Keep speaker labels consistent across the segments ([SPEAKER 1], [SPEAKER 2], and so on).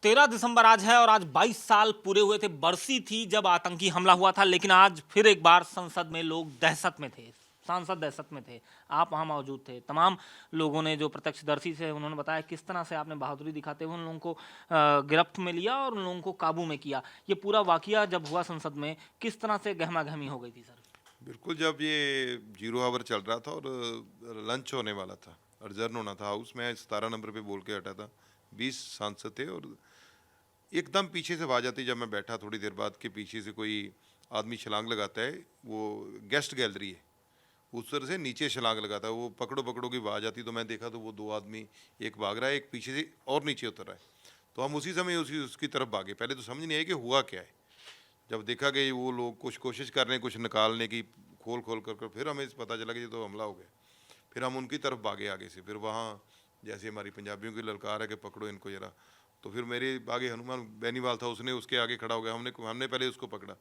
[SPEAKER 1] 13 दिसंबर आज है और आज 22 साल पूरे हुए थे। बरसी थी जब आतंकी हमला हुआ था, लेकिन आज फिर एक बार संसद में लोग दहशत में थे, सांसद दहशत में थे। आप वहां मौजूद थे। तमाम लोगों ने जो प्रत्यक्षदर्शी से उन्होंने बताया किस तरह से आपने बहादुरी दिखाते हुए उन लोगों को गिरफ्त में लिया और उन लोगों को काबू में किया। ये पूरा वाकया जब हुआ संसद में, किस तरह से गहमा गहमी हो गई थी सर?
[SPEAKER 2] बिल्कुल, जब ये 0 आवर चल रहा था और लंच होने वाला था, अडजर्न होना था हाउस, मैं 17 नंबर पे बोल के हटा था। 20 सांसद थे और एकदम पीछे से आवाज़ आती, जब मैं बैठा थोड़ी देर बाद, के पीछे से कोई आदमी छलांग लगाता है। वो गेस्ट गैलरी है, उस तरह से नीचे छलांग लगाता है। वो पकड़ो पकड़ो की आवाज़ आती, तो मैं देखा तो वो 2 आदमी, एक भाग रहा है, एक पीछे से और नीचे उतर रहा है। तो हम उसी समय उसकी तरफ भागे। पहले तो समझ नहीं आई कि हुआ क्या है। जब देखा कि वो लोग कुछ कोशिश कर रहे हैं कुछ निकालने की, खोल खोल कर, फिर हमें पता चला कि ये तो हमला हो गया। फिर हम उनकी तरफ भागे आगे से। फिर वहाँ जैसे हमारी पंजाबियों की ललकार है कि पकड़ो इनको ज़रा, तो फिर मेरे आगे हनुमान बेनीवाल था, उसने उसके आगे खड़ा हो गया। हमने पहले उसको पकड़ा।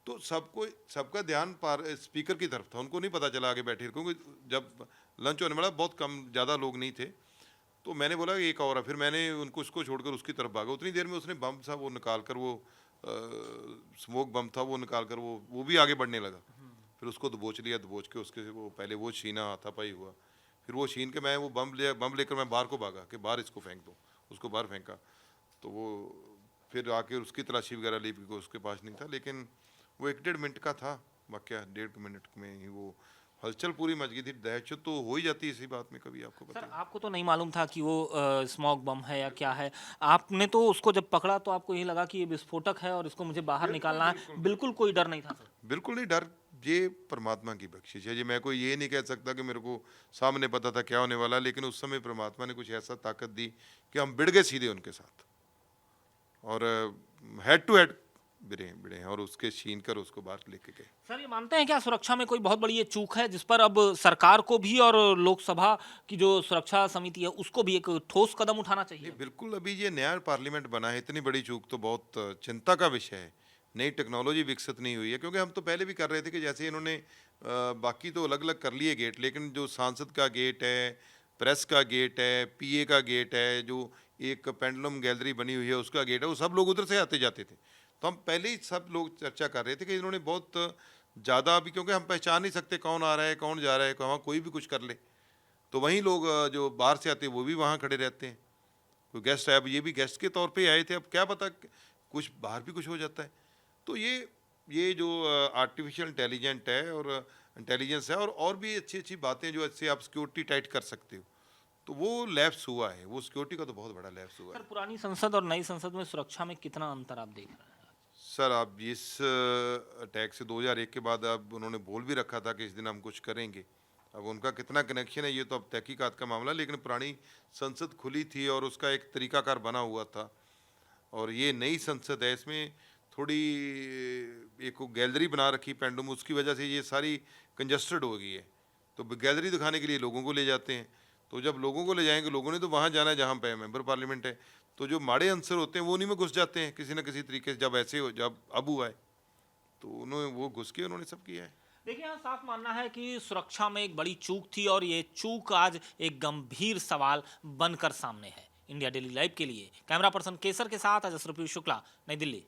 [SPEAKER 2] तो सबका ध्यान स्पीकर की तरफ था। उनको नहीं पता चला आगे बैठे, क्योंकि जब लंच होने वाला, बहुत कम, ज़्यादा लोग नहीं थे। तो मैंने बोला कि एक और है। फिर मैंने उसको छोड़कर उसकी तरफ भागा। उतनी देर में उसने बम था वो निकाल कर, वो स्मोक बम था, वो निकाल कर वो भी आगे बढ़ने लगा। फिर उसको दबोच लिया। दबोच के उसके वो पहले वो छीना, हाथापाई हुआ। फिर वो छीन के मैं वो बम लेकर मैं बाहर को भागा कि बाहर इसको फेंक दो। उसको बाहर फेंका तो वो फिर आके उसकी तलाशी वगैरह ली, क्योंकि उसके पास नहीं था। लेकिन वो 1-1.5 मिनट का था वाकया। 1.5 मिनट में ही वो हलचल पूरी मच गई थी। दहशत तो हो ही जाती है इसी बात में, कभी आपको पता
[SPEAKER 1] सर,
[SPEAKER 2] है।
[SPEAKER 1] आपको तो नहीं मालूम था कि वो स्मोक बम है या क्या है। आपने तो उसको जब पकड़ा तो आपको यही लगा कि ये विस्फोटक है और इसको मुझे बाहर
[SPEAKER 2] बिल्कुल
[SPEAKER 1] निकालना
[SPEAKER 2] बिल्कुल
[SPEAKER 1] है। बिल्कुल
[SPEAKER 2] बिल्कुल
[SPEAKER 1] कोई डर नहीं था सर।
[SPEAKER 2] बिल्कुल नहीं डर। ये परमात्मा की बख्शिश है जी। मैं कोई ये नहीं कह सकता कि मेरे को सामने पता था क्या होने वाला, लेकिन उस समय परमात्मा ने कुछ ऐसा ताकत दी कि हम भिड़ गए सीधे उनके साथ, और हेड टू हेड भिड़े भिड़े और उसके छीन कर उसको बाहर लेके गए।
[SPEAKER 1] सर, ये मानते हैं क्या सुरक्षा में कोई बहुत बड़ी ये चूक है जिस पर अब सरकार को भी और लोकसभा की जो सुरक्षा समिति है उसको भी एक ठोस कदम उठाना
[SPEAKER 2] नहीं
[SPEAKER 1] चाहिए?
[SPEAKER 2] बिल्कुल, अभी ये नया पार्लियामेंट बना है, इतनी बड़ी चूक तो बहुत चिंता का विषय है। नई टेक्नोलॉजी विकसित नहीं हुई है, क्योंकि हम तो पहले भी कर रहे थे कि जैसे इन्होंने बाकी तो अलग अलग कर लिए गेट, लेकिन जो सांसद का गेट है, प्रेस का गेट है, पीए का गेट है, जो एक पेंडुलम गैलरी बनी हुई है उसका गेट है, वो सब लोग उधर से आते जाते थे। तो हम पहले ही सब लोग चर्चा कर रहे थे कि इन्होंने बहुत ज़्यादा, अभी क्योंकि हम पहचान नहीं सकते कौन आ रहा है कौन जा रहा है, वहाँ कोई भी कुछ कर ले। तो वहीं लोग जो बाहर से आते हैं वो भी वहाँ खड़े रहते हैं। कोई गेस्ट है, अब ये भी गेस्ट के तौर पे आए थे, अब क्या पता कुछ बाहर भी कुछ हो जाता है। तो ये जो आर्टिफिशियल इंटेलिजेंट है और इंटेलिजेंस है, और भी अच्छी अच्छी बातें जो अच्छे आप सिक्योरिटी टाइट कर सकते हो, तो वो लैप्स हुआ है। वो सिक्योरिटी का तो बहुत बड़ा लैप्स हुआ
[SPEAKER 1] सर,
[SPEAKER 2] है।
[SPEAKER 1] पुरानी संसद और नई संसद में सुरक्षा में कितना अंतर आप देख रहे हैं?
[SPEAKER 2] सर, आप इस अटैक से 2001 के बाद अब उन्होंने बोल भी रखा था कि इस दिन हम कुछ करेंगे। अब उनका कितना कनेक्शन है ये तो अब तहकीकात का मामला, लेकिन पुरानी संसद खुली थी और उसका एक तरीकाकार बना हुआ था। और ये नई संसद है, इसमें थोड़ी एक गैलरी बना रखी पेंडुम, उसकी वजह से ये सारी कंजस्टेड हो गई है। तो गैलरी दिखाने के लिए लोगों को ले जाते हैं। तो जब लोगों को ले जाएंगे, लोगों ने तो वहाँ जाना है जहाँ पे मेंबर पार्लियामेंट है। तो जो माड़े अंसर होते हैं वो उन्हीं में घुस जाते हैं किसी न किसी तरीके से। जब ऐसे हो, जब अब हुआ है, तो उन्होंने वो घुस के उन्होंने सब किया है।
[SPEAKER 1] देखिए, यहाँ साफ मानना है कि सुरक्षा में एक बड़ी चूक थी और ये चूक आज एक गंभीर सवाल बनकर सामने है। इंडिया डेली लाइव के लिए कैमरा पर्सन केसर के साथ अजय शुक्ला, नई दिल्ली।